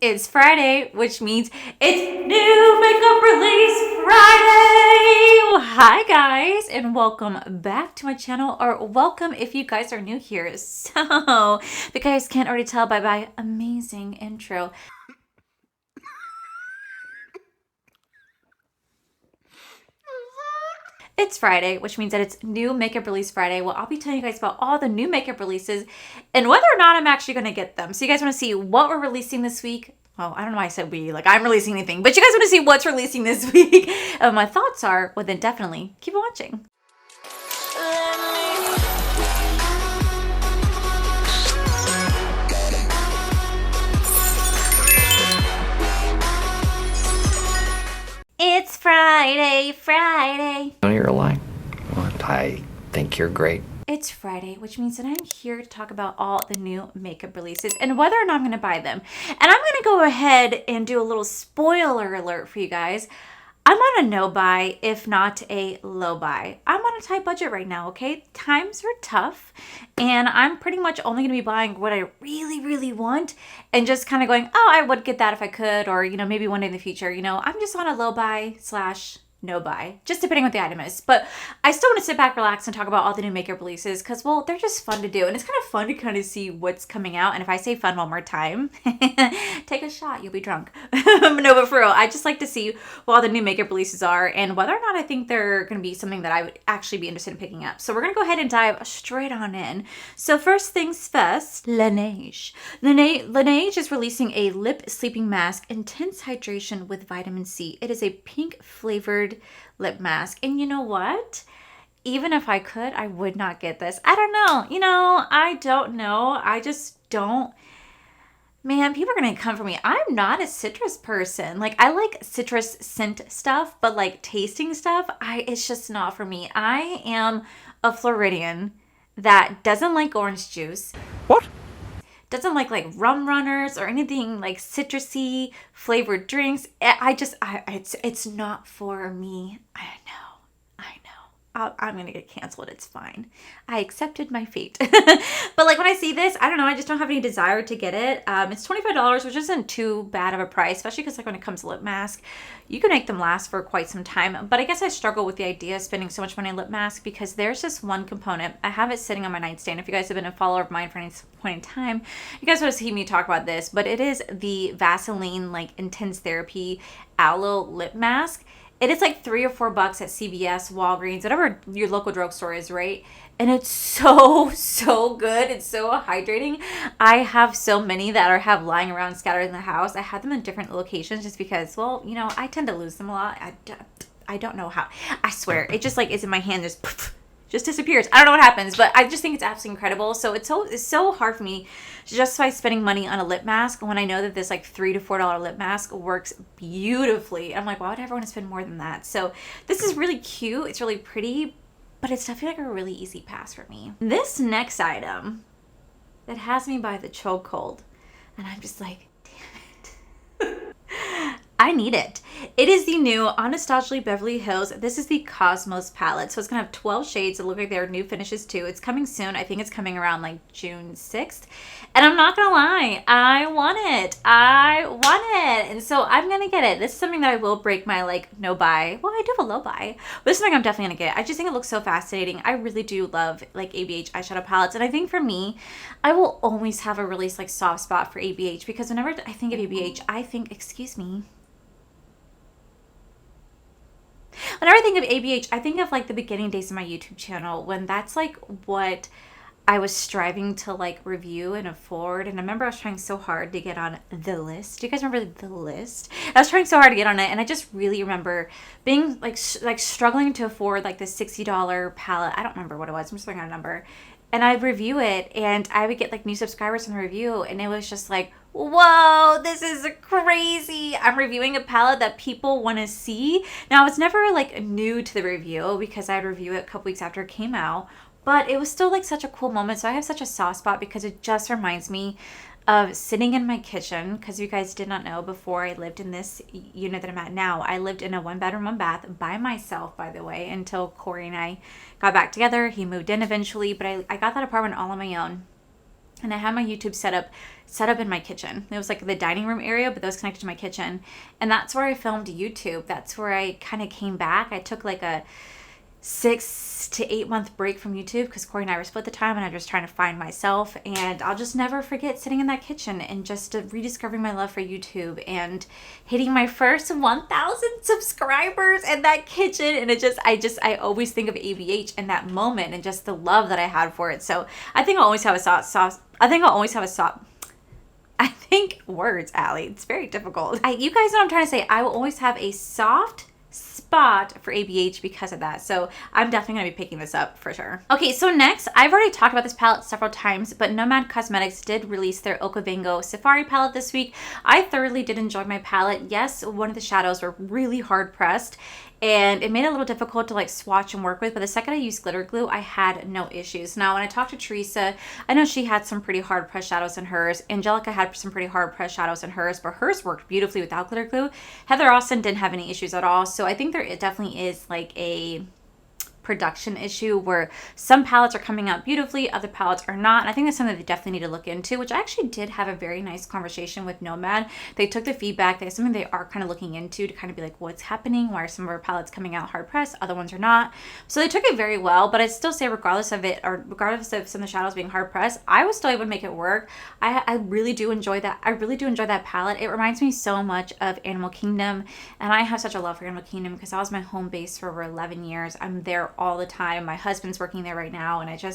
It's Friday, which means it's new makeup release Friday. Hi guys, and welcome back to my channel, or welcome if you guys are new here. So, if you guys can't already tell by my amazing intro, it's Friday, which means that it's new makeup release Friday. Well, I'll be telling you guys about all the new makeup releases and whether or not I'm actually going to get them. So you guys want to see what we're releasing this week? Well, I don't know why I said we, like I'm releasing anything, but you guys want to see what's releasing this week? My thoughts are, well then definitely keep watching. It's Friday. No, you're lying. What? I think you're great. It's Friday, which means that I'm here to talk about all the new makeup releases and whether or not I'm going to buy them. And I'm going to go ahead and do a little spoiler alert for you guys. I'm on a no buy, if not a low buy. I'm on a tight budget right now, okay? Times are tough, and I'm pretty much only going to be buying what I really want and just kind of going, oh, I would get that if I could, or, you know, maybe one day in the future. You know, I'm just on a low buy / no buy, just depending what the item is. But I still want to sit back, relax, and talk about all the new makeup releases because, well, they're just fun to do. And it's kind of fun to kind of see what's coming out. And if I say fun one more time, take a shot, you'll be drunk. No, but for real, I just like to see what all the new makeup releases are and whether or not I think they're going to be something that I would actually be interested in picking up. So we're going to go ahead and dive straight on in. So first things first, Laneige. Laneige is releasing a lip sleeping mask, intense hydration with vitamin C. It is a pink flavored lip mask, and you know what, even if I could, I would not get this. I don't know, I don't know, I just don't. Man, people are gonna come for me. I'm not a citrus person. Like, I like citrus scent stuff, but like tasting stuff, it's just not for me. I am a Floridian that doesn't like orange juice. What? Doesn't like rum runners or anything like citrusy flavored drinks. It's not for me. I know. I'm gonna get canceled. It's fine. I accepted my fate. But like when I see this, I don't know. I just don't have any desire to get it. It's $25, which isn't too bad of a price, especially because like when it comes to lip mask, you can make them last for quite some time. But I guess I struggle with the idea of spending so much money on lip mask because there's just one component. I have it sitting on my nightstand. If you guys have been a follower of mine for any point in time, you guys would have seen me talk about this. But it is the Vaseline Intense Therapy Aloe Lip Mask. It is like $3 or $4 at CVS, Walgreens, whatever your local drugstore is, right? And it's so good. It's so hydrating. I have so many that have lying around scattered in the house. I have them in different locations just because, well, I tend to lose them a lot. I don't know how. I swear, it just is in my hand, just disappears. I don't know what happens, but I just think it's absolutely incredible. So it's so hard for me to justify spending money on a lip mask when I know that this $3 to $4 lip mask works beautifully. I'm like, why would I ever want to spend more than that? So this is really cute. It's really pretty, but it's definitely a really easy pass for me. This next item that has me by the chokehold, and I'm just like, damn it. I need it. It is the new Anastasia Beverly Hills. This is the Cosmos palette. So it's going to have 12 shades. It looks like they're new finishes too. It's coming soon. I think it's coming around June 6th. And I'm not going to lie. I want it. And so I'm going to get it. This is something that I will break my no buy. Well, I do have a low buy. But this is something I'm definitely going to get. I just think it looks so fascinating. I really do love ABH eyeshadow palettes. And I think for me, I will always have a really soft spot for ABH because whenever I think of ABH, I think, excuse me. Whenever I think of ABH, I think of the beginning days of my YouTube channel when that's what I was striving to review and afford. And I remember I was trying so hard to get on the list. Do you guys remember the list? I was trying so hard to get on it, and I just really remember being struggling to afford the $60 palette. I don't remember what it was. I'm just throwing out a number. And I'd review it, and I would get new subscribers from the review, and it was just whoa, this is crazy. I'm reviewing a palette that people want to see. Now, I was never new to the review because I'd review it a couple weeks after it came out, but it was still such a cool moment. So I have such a soft spot because it just reminds me of sitting in my kitchen, because you guys did not know, before I lived in this unit that I'm at now, I lived in a 1-bedroom, 1-bath by myself, by the way, until Corey and I got back together. He moved in eventually, but I got that apartment all on my own. and I had my YouTube set up in my kitchen. It was like the dining room area, but that was connected to my kitchen. And that's where I filmed YouTube. That's where I kind of came back. I took like a 6 to 8 month break from YouTube because Corey and I were split at the time, and I was trying to find myself. And I'll just never forget sitting in that kitchen and just rediscovering my love for YouTube and hitting my first 1,000 subscribers in that kitchen. And I always think of ABH in that moment and just the love that I had for it. So I think I'll always have a words, Allie. It's very difficult. You guys know what I'm trying to say. I will always have a soft spot for ABH because of that. So I'm definitely going to be picking this up for sure. Okay, so next, I've already talked about this palette several times, but Nomad Cosmetics did release their Okavango Safari palette this week. I thoroughly did enjoy my palette. Yes, one of the shadows were really hard pressed, and it made it a little difficult to like swatch and work with, but the second I used glitter glue, I had no issues. Now, when I talked to Teresa, I know she had some pretty hard pressed shadows in hers. Angelica had some pretty hard pressed shadows in hers, but hers worked beautifully without glitter glue. Heather Austin didn't have any issues at all. So I think there definitely is like a production issue where some palettes are coming out beautifully, other palettes are not. And I think that's something they definitely need to look into, which I actually did have a very nice conversation with Nomad. They took the feedback. That's something they are kind of looking into to kind of be like, what's happening? Why are some of our palettes coming out hard pressed? Other ones are not. So they took it very well, but I'd still say regardless of it, or regardless of some of the shadows being hard pressed, I was still able to make it work. I really do enjoy that. I really do enjoy that palette. It reminds me so much of Animal Kingdom, and I have such a love for Animal Kingdom because that was my home base for over 11 years. I'm there all the time. My husband's working there right now, and I saw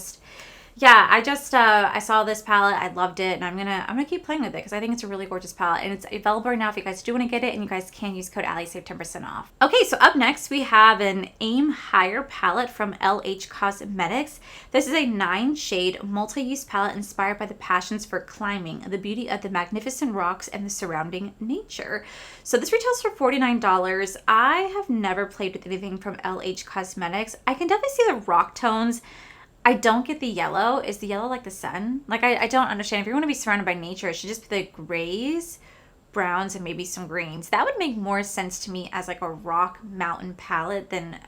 this palette, I loved it, and I'm gonna keep playing with it because I think it's a really gorgeous palette, and it's available right now if you guys do want to get it, and you guys can use code Allie, save 10% off. Okay, so up next we have an Aim Higher palette from LH Cosmetics. This is a 9-shade multi-use palette inspired by the passions for climbing, the beauty of the magnificent rocks, and the surrounding nature. So this retails for $49. I have never played with anything from LH Cosmetics. I can definitely see the rock tones. I don't get the yellow. Is the yellow like the sun? Like, I don't understand. If you want to be surrounded by nature, it should just be the grays, browns, and maybe some greens. That would make more sense to me as like a rock mountain palette than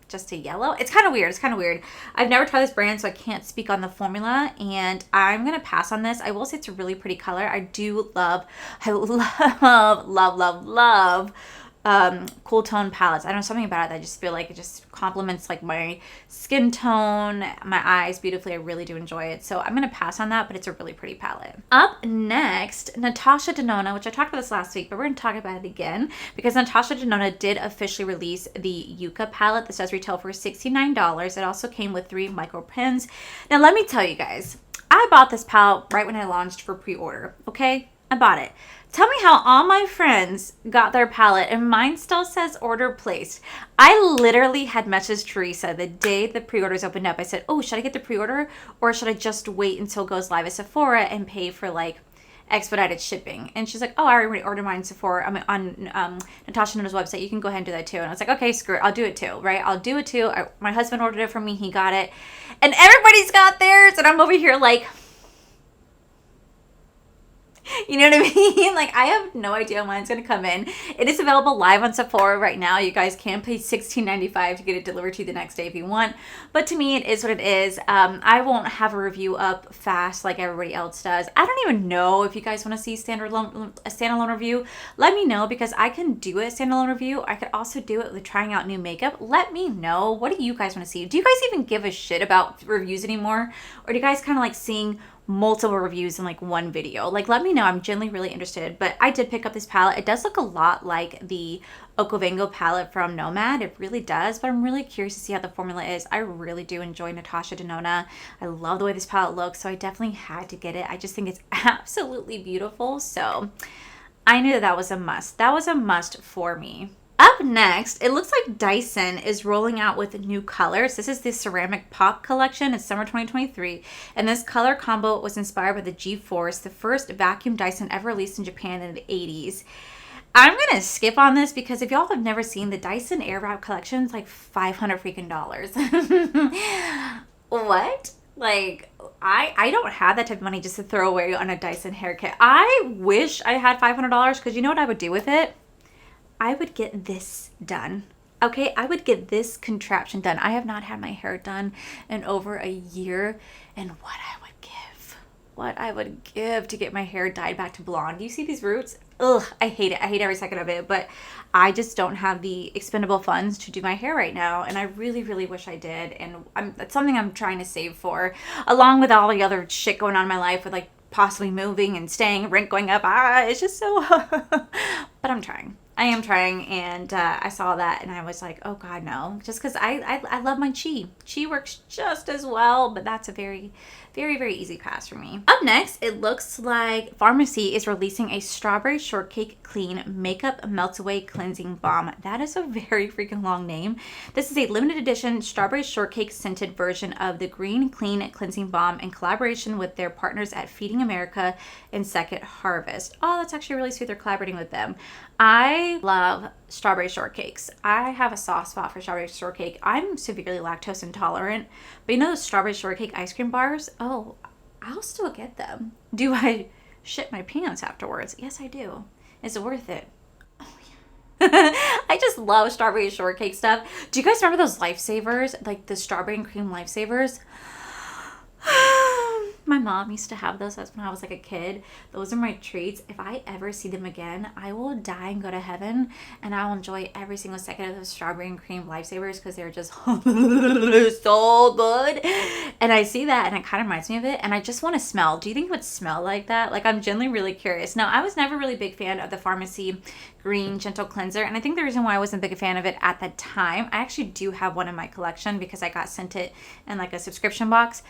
just a yellow. It's kind of weird. I've never tried this brand, so I can't speak on the formula, and I'm going to pass on this. I will say it's a really pretty color. I love cool tone palettes. I don't know, something about it that I just feel like it just complements like my skin tone, my eyes beautifully. I really do enjoy it. So I'm going to pass on that, but it's a really pretty palette. Up next, Natasha Denona, which I talked about this last week, but we're going to talk about it again because Natasha Denona did officially release the Yucca palette. This does retail for $69. It also came with 3 micro pens. Now let me tell you guys, I bought this palette right when I launched for pre-order, okay? I bought it. Tell me how all my friends got their palette and mine still says order placed. I literally had messaged Teresa the day the pre-orders opened up. I said, oh, should I get the pre-order or should I just wait until it goes live at Sephora and pay for like expedited shipping? And she's like, oh, I already ordered mine Sephora. I mean, on Natasha Denona's website. You can go ahead and do that too. And I was like, okay, screw it. I'll do it too, right? I'll do it too. My husband ordered it for me. He got it. And everybody's got theirs. And I'm over here like, you know what I mean? Like, I have no idea when it's going to come in. It is available live on Sephora right now. You guys can pay $16.95 to get it delivered to you the next day if you want. But to me, it is what it is. I won't have a review up fast like everybody else does. I don't even know if you guys want to see a standalone review. Let me know because I can do a standalone review. I could also do it with trying out new makeup. Let me know. What do you guys want to see? Do you guys even give a shit about reviews anymore? Or do you guys kind of like seeing multiple reviews in like one video? Like, let me know. I'm genuinely really interested. But I did pick up this palette. It does look a lot like the Okavango palette from Nomad. It really does, but I'm really curious to see how the formula is. I really do enjoy Natasha Denona. I love the way this palette looks, so I definitely had to get it. I just think it's absolutely beautiful, so I knew that was a must. That was a must for me. Up next, it looks like Dyson is rolling out with new colors. This is the Ceramic Pop collection. It's summer 2023. And this color combo was inspired by the G-Force, the first vacuum Dyson ever released in Japan in the 80s. I'm going to skip on this because if y'all have never seen the Dyson Airwrap collection, it's like $500 freaking dollars. What? Like, I don't have that type of money just to throw away on a Dyson hair kit. I wish I had $500 because you know what I would do with it? I would get this done. Okay, I would get this contraption done. I have not had my hair done in over a year, and what I would give what I would give to get my hair dyed back to blonde. Do you see these roots? Ugh, I hate it. I hate every second of it, but I just don't have the expendable funds to do my hair right now, and I really, really wish I did, and that's something I'm trying to save for, along with all the other shit going on in my life with like possibly moving and staying, rent going up. It's just so, but I'm trying. I am trying, and I saw that, and I was like, oh God, no. Just because I love my Chi. Chi works just as well, but that's a very, very, very easy pass for me. Up next, it looks like Pharmacy is releasing a Strawberry Shortcake Clean Makeup Melts Away Cleansing Balm. That is a very freaking long name. This is a limited edition Strawberry Shortcake scented version of the Green Clean Cleansing Balm in collaboration with their partners at Feeding America and Second Harvest. Oh, that's actually really sweet. They're collaborating with them. I love strawberry shortcakes. I have a soft spot for strawberry shortcake. I'm severely lactose intolerant, but you know those strawberry shortcake ice cream bars? Oh, I'll still get them. Do I shit my pants afterwards? Yes, I do. Is it worth it? Oh, yeah. I just love strawberry shortcake stuff. Do you guys remember those Lifesavers? Like the strawberry and cream Lifesavers? My mom used to have those. That's when I was like a kid. Those are my treats. If I ever see them again, I will die and go to heaven, and I'll enjoy every single second of those strawberry and cream Lifesavers because they're just so good. And I see that, and it kind of reminds me of it, and I just want to smell. Do you think it would smell like that? Like, I'm genuinely really curious. Now, I was never really a big fan of the Pharmacy Green Gentle Cleanser, and I think the reason why I wasn't a big fan of it at the time, I actually do have one in my collection because I got sent it in like a subscription box.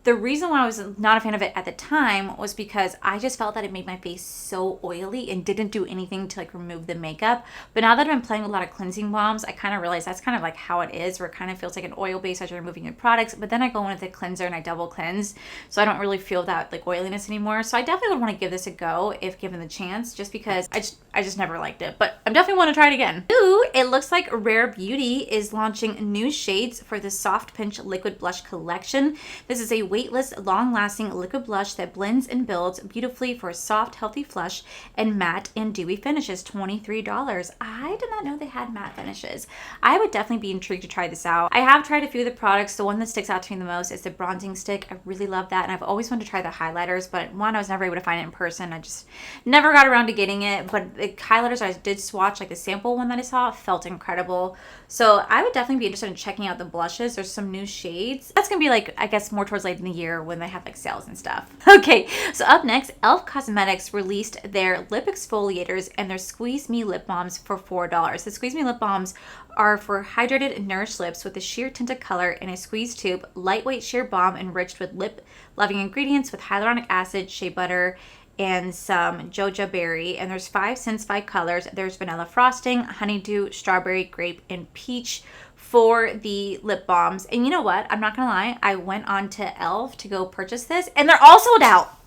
The reason why I was not a fan of it at the time was because I just felt that it made my face so oily and didn't do anything to like remove the makeup. But now that I've been playing with a lot of cleansing balms, I kind of realized that's kind of like how it is, where it kind of feels like an oil base as you're removing your products. But then I go in with the cleanser and I double cleanse, so I don't really feel that like oiliness anymore. So I definitely would want to give this a go if given the chance, just because I just never liked it. But I'm definitely want to try it again. Ooh, it looks like Rare Beauty is launching new shades for the Soft Pinch Liquid Blush Collection. This is a weightless, long-lasting liquid blush that blends and builds beautifully for a soft, healthy flush and matte and dewy finishes. $23. I did not know they had matte finishes. I would definitely be intrigued to try this out. I have tried a few of the products. The one that sticks out to me the most is the bronzing stick. I really love that, and I've always wanted to try the highlighters, but one, I was never able to find it in person. I just never got around to getting it. But the highlighters I did swatch, like the sample one that I saw, felt incredible. So I would definitely be interested in checking out the blushes. There's some new shades. That's gonna be like, I guess, more towards late in the year when they have like sales and stuff. Okay, so up next, Elf Cosmetics released their lip exfoliators and their Squeeze Me lip balms for $4. The Squeeze Me lip balms are for hydrated and nourished lips with a sheer tinted color in a squeeze tube, lightweight sheer balm enriched with lip-loving ingredients with hyaluronic acid, shea butter, and some jojoba berry. And there's 5 scents, 5 colors. There's vanilla frosting, honeydew, strawberry, grape, and peach for the lip balms. And you know what? I'm not gonna lie. I went on to Elf to go purchase this, and they're all sold out.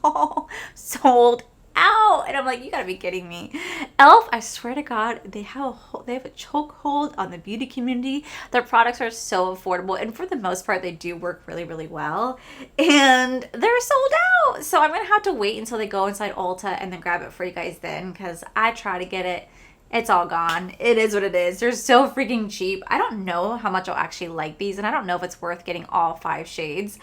All sold out. And I'm like, you gotta be kidding me. Elf, I swear to God, they have a chokehold on the beauty community. Their products are so affordable, and for the most part, they do work really, really well. And they're sold out. So I'm gonna have to wait until they go inside Ulta and then grab it for you guys then, because I try to get it. It's all gone. It is what it is. They're so freaking cheap. I don't know how much I'll actually like these, and I don't know if it's worth getting all 5 shades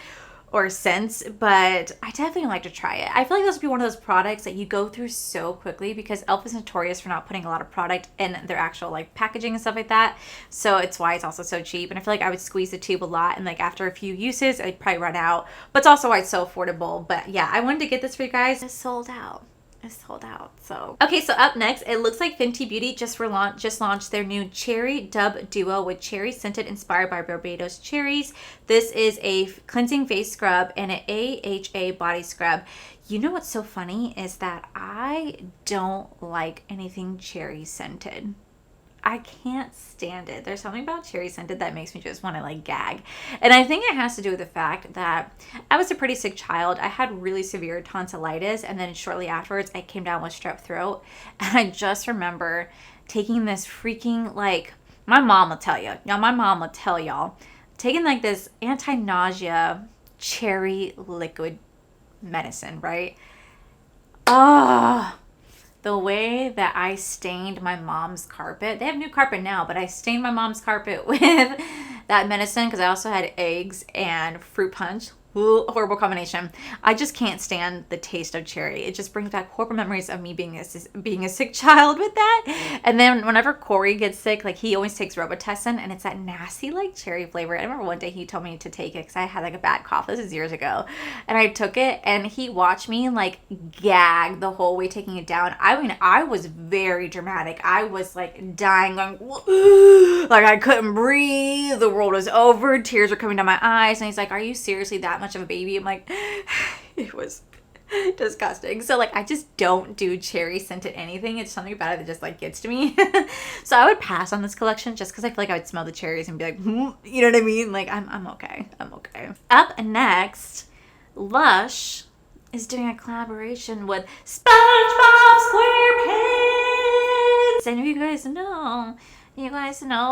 or scents, but I definitely like to try it. I feel like this would be one of those products that you go through so quickly because Elf is notorious for not putting a lot of product in their actual like packaging and stuff like that. So it's why it's also so cheap. And I feel like I would squeeze the tube a lot, and like after a few uses, I'd probably run out. But it's also why it's so affordable. But yeah, I wanted to get this for you guys. It's sold out. Sold out. So okay, so up next, it looks like Fenty Beauty just launched their new Cherry Dub Duo with cherry scented, inspired by Barbados cherries. This is a cleansing face scrub and an AHA body scrub. You know what's so funny is that I don't like anything cherry scented. I can't stand it. There's something about cherry scented that makes me just want to like gag. And I think it has to do with the fact that I was a pretty sick child. I had really severe tonsillitis, and then shortly afterwards I came down with strep throat. And I just remember taking this freaking, like, my mom will tell y'all, taking like this anti-nausea cherry liquid medicine, right? Oh, the way that I stained my mom's carpet. They have new carpet now, but I stained my mom's carpet with that medicine because I also had eggs and fruit punch. Ooh, horrible combination. I just can't stand the taste of cherry. It just brings back horrible memories of me being a sick child with that. And then whenever Corey gets sick, like he always takes Robitussin, and it's that nasty like cherry flavor. I remember one day he told me to take it because I had like a bad cough. This is years ago, and I took it, and he watched me like gag the whole way taking it down. I mean, I was very dramatic. I was like dying, going like I couldn't breathe. The world was over. Tears were coming down my eyes, and he's like, "Are you seriously that much of a baby?" I'm like, it was disgusting. So like I just don't do cherry scented anything. It's something about it that just like gets to me. So I would pass on this collection just because I feel like I would smell the cherries and be like, you know what I mean? Like I'm okay. I'm okay. Up next, Lush is doing a collaboration with SpongeBob SquarePants. And you guys know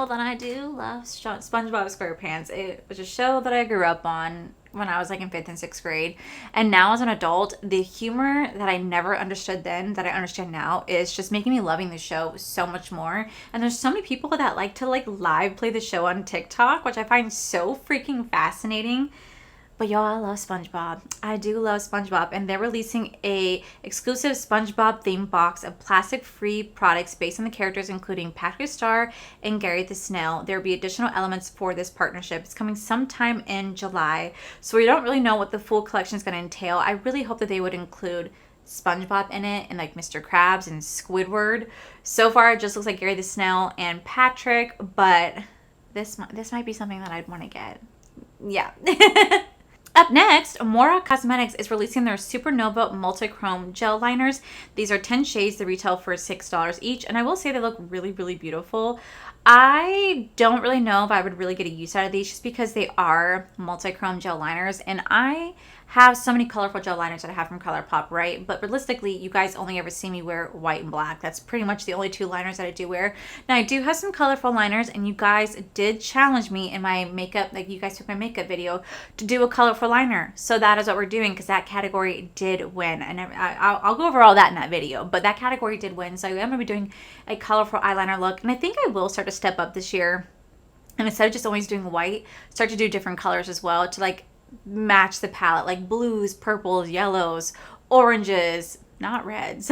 that I do love SpongeBob SquarePants. It was a show that I grew up on when I was like in 5th and 6th grade. And now as an adult, the humor that I never understood then that I understand now is just making me loving the show so much more. And there's so many people that like to like live play the show on TikTok, which I find so freaking fascinating. But y'all, I love SpongeBob. I do love SpongeBob, and they're releasing a exclusive SpongeBob themed box of plastic-free products based on the characters, including Patrick Star and Gary the Snail. There will be additional elements for this partnership. It's coming sometime in July, so we don't really know what the full collection is going to entail. I really hope that they would include SpongeBob in it, and like Mr. Krabs and Squidward. So far, it just looks like Gary the Snail and Patrick, but this might be something that I'd want to get. Yeah. Up next, Amora Cosmetics is releasing their Supernova Multi-Chrome Gel Liners. These are 10 shades. They retail for $6 each. And I will say they look really, really beautiful. I don't really know if I would really get a use out of these just because they are multi-chrome gel liners. And I have so many colorful gel liners that I have from ColourPop, right? But realistically, you guys only ever see me wear white and black. That's pretty much the only two liners that I do wear. Now, I do have some colorful liners, and you guys did challenge me in my makeup, like you guys took my makeup video, to do a colorful liner. So that is what we're doing because that category did win. And I'll go over all that in that video, but that category did win. So I'm going to be doing a colorful eyeliner look, and I think I will start to step up this year. And instead of just always doing white, start to do different colors as well to like match the palette, like blues, purples, yellows, oranges, not reds,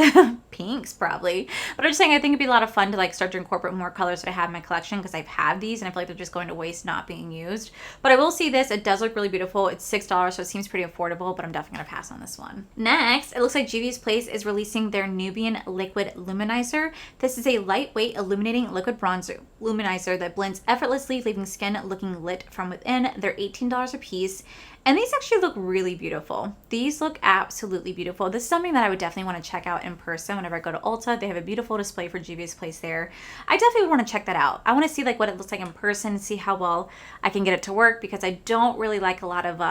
pinks probably. But I'm just saying I think it'd be a lot of fun to like start to incorporate more colors that I have in my collection because I've had these and I feel like they're just going to waste not being used. But I will see this. It does look really beautiful. It's $6, so it seems pretty affordable, but I'm definitely going to pass on this one. Next, it looks like Juvias Place is releasing their Nubian Liquid Luminizer. This is a lightweight illuminating liquid bronzer luminizer that blends effortlessly, leaving skin looking lit from within. They're $18 a piece. And these actually look really beautiful. These look absolutely beautiful. This is something that I would definitely want to check out in person whenever I go to Ulta. They have a beautiful display for Juvia's Place there. I definitely want to check that out. I want to see like what it looks like in person, see how well I can get it to work because I don't really like a lot of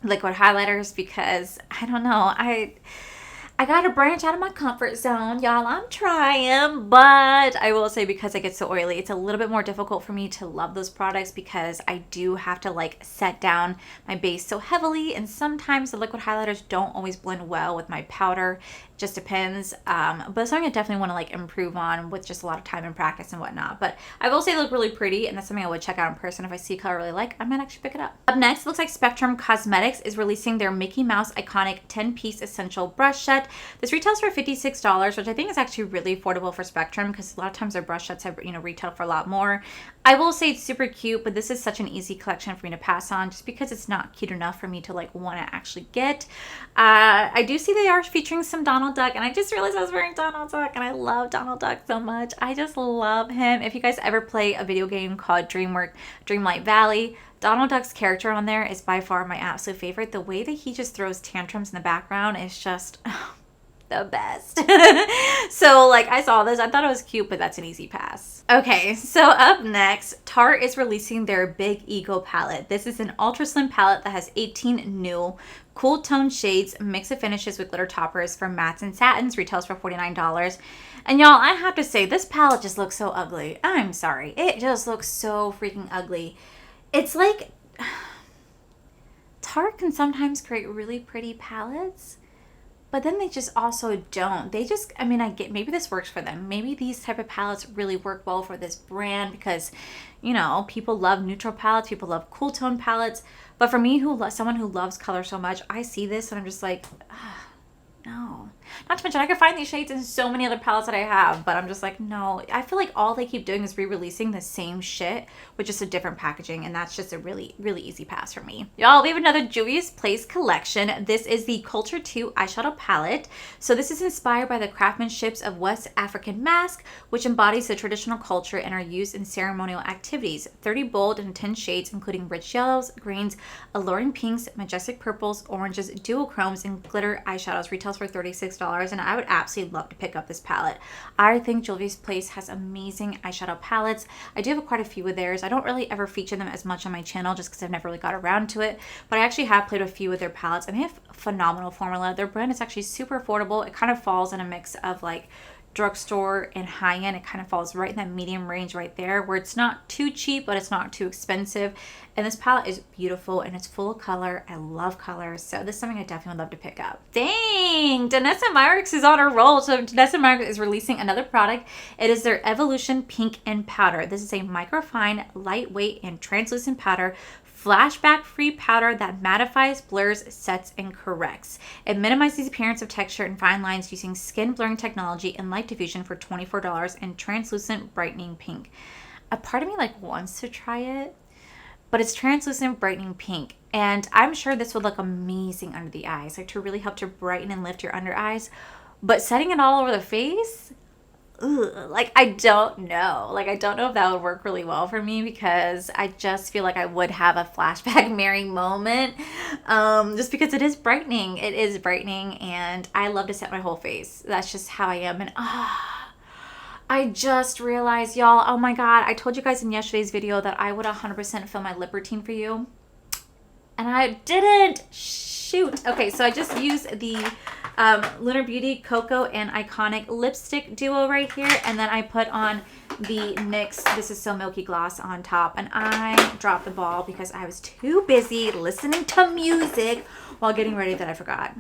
liquid highlighters because I don't know. I gotta branch out of my comfort zone, y'all. I'm trying, but I will say because I get so oily, it's a little bit more difficult for me to love those products because I do have to like set down my base so heavily, and sometimes the liquid highlighters don't always blend well with my powder. It just depends, but it's something I definitely want to like improve on with just a lot of time and practice and whatnot. But I will say they look really pretty, and that's something I would check out in person. If I see a color I really like, I might actually pick it up. Up next, it looks like Spectrum Cosmetics is releasing their Mickey Mouse iconic 10-piece essential brush set. This retails for $56, which I think is actually really affordable for Spectrum because a lot of times their brush sets have, retail for a lot more. I will say it's super cute, but this is such an easy collection for me to pass on just because it's not cute enough for me to like want to actually get. I do see they are featuring some Donald Duck, and I just realized I was wearing Donald Duck, and I love Donald Duck so much. I just love him. If you guys ever play a video game called Dreamlight Valley, Donald Duck's character on there is by far my absolute favorite. The way that he just throws tantrums in the background is just the best. So like I saw this, I thought it was cute, but that's an easy pass. Okay, so up next, Tarte is releasing their Big Ego palette. This is an ultra slim palette that has 18 new cool tone shades, mix of finishes with glitter toppers for mattes and satins, retails for $49. And y'all, I have to say, this palette just looks so ugly. I'm sorry. It just looks so freaking ugly. It's like Tarte can sometimes create really pretty palettes, but then they just also don't. They just, I mean, I get, maybe this works for them. Maybe these type of palettes really work well for this brand because, you know, people love neutral palettes, people love cool tone palettes. But for me, someone who loves color so much, I see this and I'm just like, no. Not to mention, I could find these shades in so many other palettes that I have, but I'm just like, no. I feel like all they keep doing is re-releasing the same shit with just a different packaging, and that's just a really, really easy pass for me. Y'all, we have another Juvias Place collection. This is the Culture 2 eyeshadow palette. So this is inspired by the craftsmanships of West African mask, which embodies the traditional culture and are used in ceremonial activities. 30 bold and intense shades, including rich yellows, greens, alluring pinks, majestic purples, oranges, duochromes, and glitter eyeshadows. Retails for $36. And I would absolutely love to pick up this palette. I think Juvias Place has amazing eyeshadow palettes. I do have quite a few of theirs. I don't really ever feature them as much on my channel just because I've never really got around to it, but I actually have played with a few of their palettes and they have phenomenal formula. Their brand is actually super affordable. It kind of falls in a mix of like drugstore and high-end. It kind of falls right in that medium range right there where it's not too cheap but it's not too expensive. And this palette is beautiful and it's full of color. I love colors, so this is something I definitely would love to pick up. Dang, Janessa Market is on a roll. So Janessa Market is releasing another product. It is their Evolution Pink and Powder. This is a microfine, lightweight, and translucent powder, flashback free powder that mattifies, blurs, sets, and corrects. It minimizes the appearance of texture and fine lines using skin blurring technology and light diffusion for $24 and translucent brightening pink. A part of me like wants to try it, but it's translucent brightening pink, and I'm sure this would look amazing under the eyes, like to really help to brighten and lift your under eyes. But setting it all over the face, ugh, like I don't know. Like I don't know if that would work really well for me because I just feel like I would have a flashback Mary moment, just because it is brightening. It is brightening, and I love to set my whole face. That's just how I am, and I just realized, y'all, oh my god, I told you guys in yesterday's video that I would 100% film my lip routine for you, and I didn't. Shoot. Okay, so I just used the Lunar Beauty Cocoa and Iconic lipstick duo right here, and then I put on the NYX This Is So Milky gloss on top, and I dropped the ball because I was too busy listening to music while getting ready that I forgot.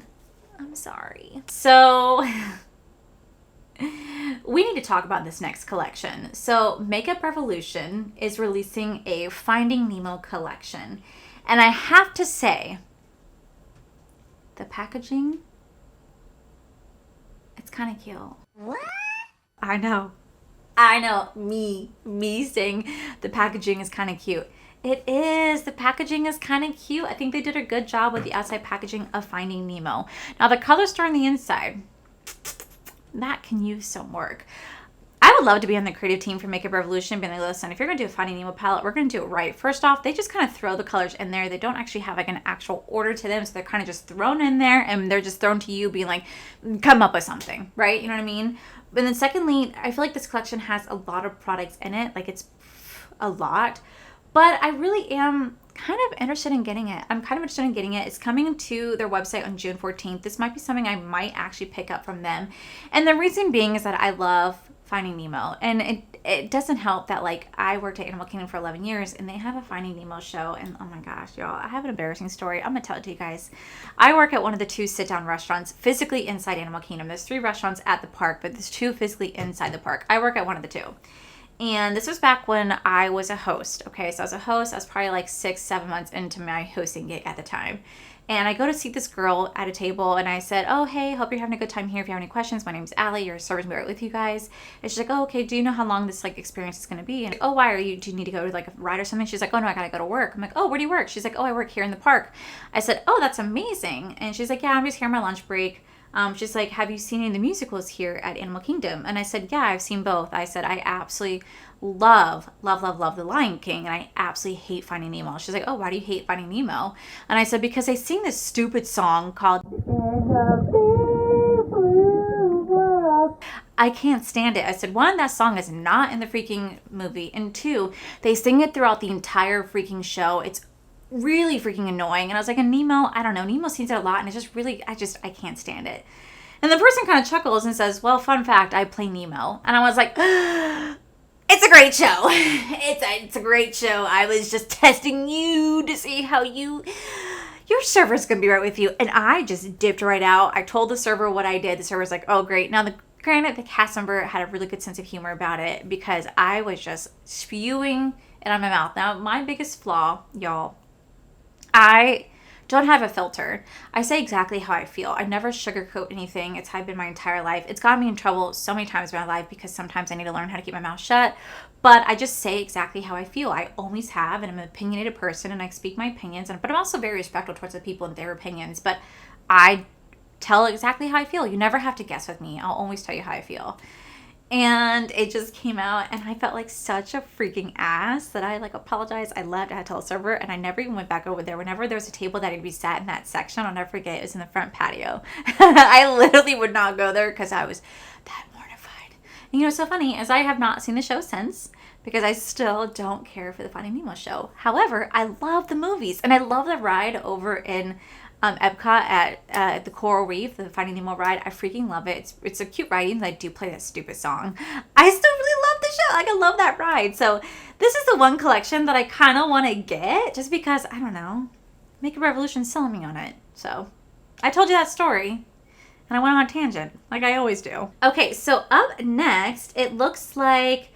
I'm sorry. So we need to talk about this next collection. So Makeup Revolution is releasing a Finding Nemo collection, and I have to say, the packaging, it's kind of cute. What? I know. Me saying the packaging is kind of cute. It is. The packaging is kind of cute. I think they did a good job with the outside packaging of Finding Nemo. Now the color store on the inside, that can use some work. I would love to be on the creative team for Makeup Revolution, being like, listen, if you're going to do a Finding Nemo palette, we're going to do it right. First off, they just kind of throw the colors in there. They don't actually have like an actual order to them, so they're kind of just thrown in there, and they're just thrown to you being like, come up with something, right? You know what I mean? And then secondly, I feel like this collection has a lot of products in it. Like it's a lot, but I really am kind of interested in getting it. I'm kind of interested in getting it. It's coming to their website on June 14th. This might be something I might actually pick up from them. And the reason being is that I love Finding Nemo, and it doesn't help that like I worked at Animal Kingdom for 11 years and they have a Finding Nemo show, and oh my gosh, y'all, I have an embarrassing story. I'm gonna tell it to you guys. I work at one of the 2 sit-down restaurants physically inside Animal Kingdom. There's 3 restaurants at the park, but there's 2 physically inside the park. I work at one of the 2. And this was back when I was a host. Okay, so as a host, I was probably like 6-7 months into my hosting gig at the time. And I go to seat this girl at a table, and I said, oh, hey, hope you're having a good time here. If you have any questions, my name's Allie. Your server's right with you guys. And she's like, oh, okay, do you know how long this like experience is going to be? And I'm like, oh, why do you need to go to like a ride or something? She's like, oh, no, I got to go to work. I'm like, oh, where do you work? She's like, oh, I work here in the park. I said, oh, that's amazing. And she's like, yeah, I'm just here on my lunch break. She's like, have you seen any of the musicals here at Animal Kingdom? And I said, yeah, I've seen both. I said, I absolutely love The Lion King, and I absolutely hate Finding Nemo. She's like, oh, why do you hate Finding Nemo? And I said, because they sing this stupid song called I can't stand it. I said, 1, that song is not in the freaking movie, and 2, they sing it throughout the entire freaking show. It's really freaking annoying. And I was like, and Nemo, I don't know, Nemo sings it a lot, and it's just really, I can't stand it. And the person kind of chuckles and says, well, fun fact, I play Nemo. And I was like, it's a great show. It's a great show. I was just testing you to see how you your server's gonna be right with you. And I just dipped right out. I told the server what I did. The server's like, oh, great. Now, granted, the cast member had a really good sense of humor about it because I was just spewing it on my mouth. Now, my biggest flaw, y'all, I don't have a filter. I say exactly how I feel. I never sugarcoat anything. It's how I've been my entire life. It's gotten me in trouble so many times in my life because sometimes I need to learn how to keep my mouth shut. But I just say exactly how I feel. I always have, and I'm an opinionated person, and I speak my opinions. But I'm also very respectful towards the people and their opinions. But I tell exactly how I feel. You never have to guess with me. I'll always tell you how I feel. And it just came out, and I felt like such a freaking ass that I like apologized. I left. I had to tell the server, and I never even went back over there. Whenever there was a table that would be sat in that section, I'll never forget, it was in the front patio. I literally would not go there because I was that mortified. And you know what's so funny is I have not seen the show since because I still don't care for the Finding Nemo show. However, I love the movies, and I love the ride over in Epcot at the Coral Reef, the Finding Nemo ride. I freaking love it. It's a cute ride, and I do play that stupid song. I still really love the show. Like, I love that ride. So this is the one collection that I kind of want to get just because, I don't know, Make a Revolution's selling me on it. So I told you that story, and I went on a tangent like I always do. Okay, so up next, it looks like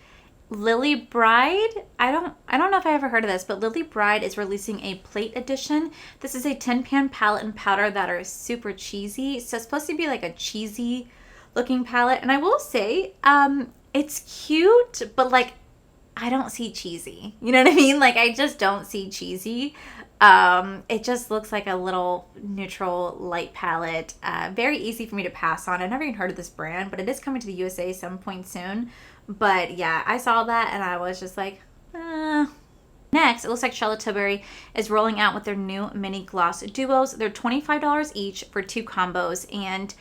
Lily Bride. I don't know if I ever heard of this, but Lily Bride is releasing a plate edition. This is a 10-pan palette and powder that are super cheesy. So it's supposed to be like a cheesy looking palette. And I will say, it's cute, but like, I don't see cheesy. You know what I mean? Like, I just don't see cheesy. It just looks like a little neutral light palette. Very easy for me to pass on. I've never even heard of this brand, but it is coming to the USA some point soon. But yeah, I saw that and I was just like, Next, it looks like Charlotte Tilbury is rolling out with their new mini gloss duos. They're $25 each for 2 combos, and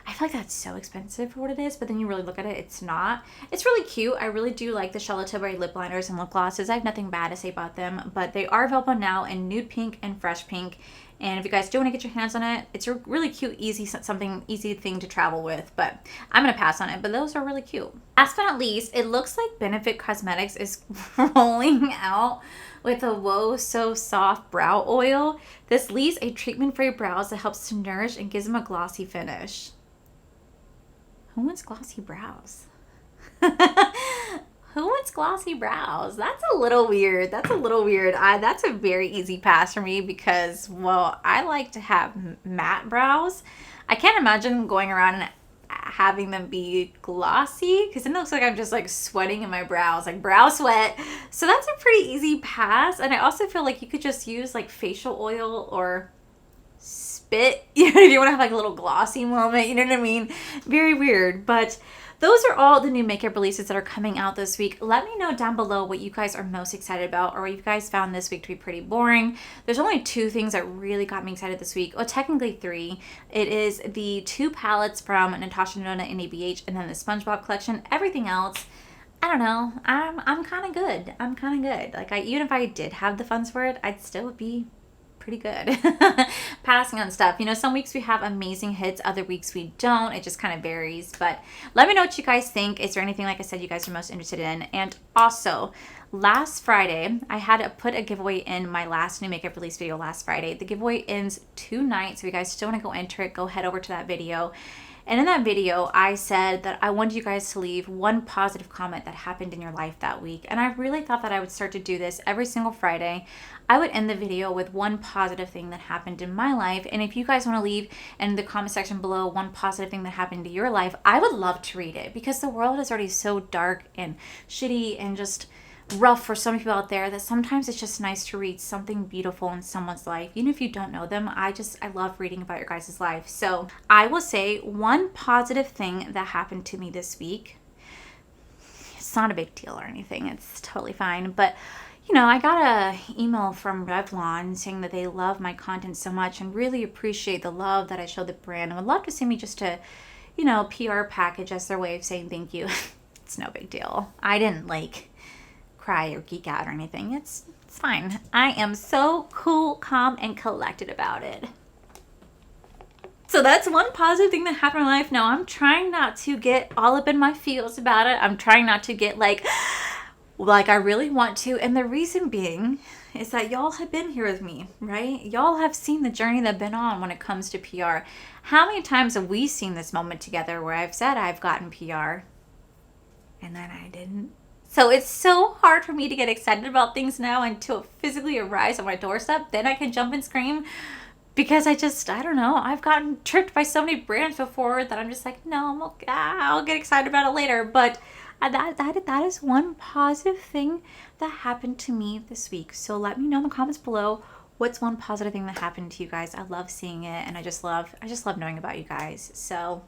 I feel like that's so expensive for what it is, but then you really look at it, it's not. It's really cute. I really do like the Charlotte Tilbury lip liners and lip glosses. I have nothing bad to say about them, but they are available now in nude pink and fresh pink. And if you guys do want to get your hands on it, it's a really cute, easy thing to travel with. But I'm going to pass on it. But those are really cute. Last but not least, it looks like Benefit Cosmetics is rolling out with a Whoa So Soft Brow Oil. This leaves a treatment for your brows that helps to nourish and gives them a glossy finish. Who wants glossy brows? Who wants glossy brows? That's a little weird. That's a very easy pass for me because, well, I like to have matte brows. I can't imagine going around and having them be glossy because it looks like I'm just like sweating in my brows, like brow sweat. So that's a pretty easy pass. And I also feel like you could just use like facial oil or spit, you know, if you want to have like a little glossy moment, you know what I mean? Very weird, but those are all the new makeup releases that are coming out this week. Let me know down below what you guys are most excited about or what you guys found this week to be pretty boring. There's only 2 things that really got me excited this week. Well, technically 3. It is the 2 palettes from Natasha Denona and ABH and then the SpongeBob collection. Everything else, I don't know. I'm kind of good. Like, even if I did have the funds for it, I'd still be pretty good passing on stuff. You know, some weeks we have amazing hits, other weeks we don't. It just kind of varies. But let me know what you guys think. Is there anything, like I said, you guys are most interested in? And also, last Friday, I had to put a giveaway in my last new makeup release video last Friday. The giveaway ends tonight, so if you guys still want to go enter it, go head over to that video. And in that video, I said that I wanted you guys to leave one positive comment that happened in your life that week. And I really thought that I would start to do this every single Friday. I would end the video with one positive thing that happened in my life. And if you guys want to leave in the comment section below one positive thing that happened in your life, I would love to read it because the world is already so dark and shitty and just rough for some people out there that sometimes it's just nice to read something beautiful in someone's life. Even if you don't know them, I love reading about your guys' life. So I will say one positive thing that happened to me this week. It's not a big deal or anything. It's totally fine. But, you know, I got an email from Revlon saying that they love my content so much and really appreciate the love that I show the brand and would love to see me just a, you know, PR package as their way of saying thank you. It's no big deal. I didn't cry or geek out or anything. It's fine. I am so cool, calm, and collected about it. So that's one positive thing that happened in my life. Now, I'm trying not to get all up in my feels about it. I'm trying not to get like, like I really want to. And the reason being is that y'all have been here with me, right? Y'all have seen the journey that I've been on when it comes to PR. How many times have we seen this moment together where I've said I've gotten PR and then I didn't? So it's so hard for me to get excited about things now until it physically arrives on my doorstep. Then I can jump and scream because I don't know. I've gotten tricked by so many brands before that I'm just like, no, I'm okay. I'll get excited about it later. But that is one positive thing that happened to me this week. So let me know in the comments below what's one positive thing that happened to you guys. I love seeing it, and I just love knowing about you guys. So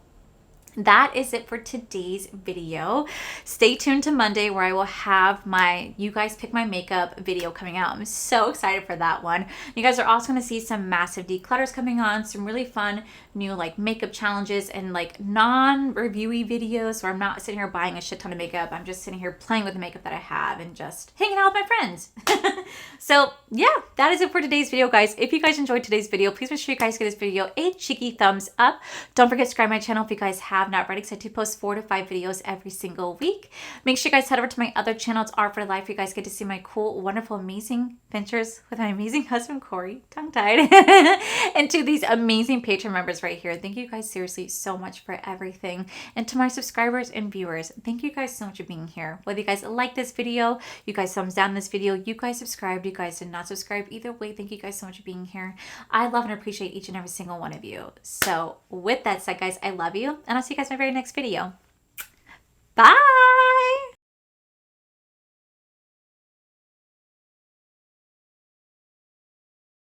that is it for today's video. Stay tuned to Monday where I will have my You Guys Pick My Makeup video coming out. I'm so excited for that one. You guys are also going to see some massive declutters coming on, some really fun new like makeup challenges and like non-reviewy videos where I'm not sitting here buying a shit ton of makeup. I'm just sitting here playing with the makeup that I have and just hanging out with my friends. So yeah, that is it for today's video, guys. If you guys enjoyed today's video, please make sure you guys give this video a cheeky thumbs up. Don't forget to subscribe to my channel if you guys have not already, because I do post 4 to 5 videos every single week. Make sure you guys head over to my other channel. It's Art for Life. You guys get to see my cool, wonderful, amazing ventures with my amazing husband, Corey, tongue-tied, and to these amazing Patreon members right here. Thank you guys seriously so much for everything. And to my subscribers and viewers, thank you guys so much for being here. Whether you guys like this video, you guys thumbs down this video, you guys subscribed, you guys did not subscribe, either way, thank you guys so much for being here. I love and appreciate each and every single one of you. So with that said, guys, I love you, and I'll see you guys in my very next video. Bye!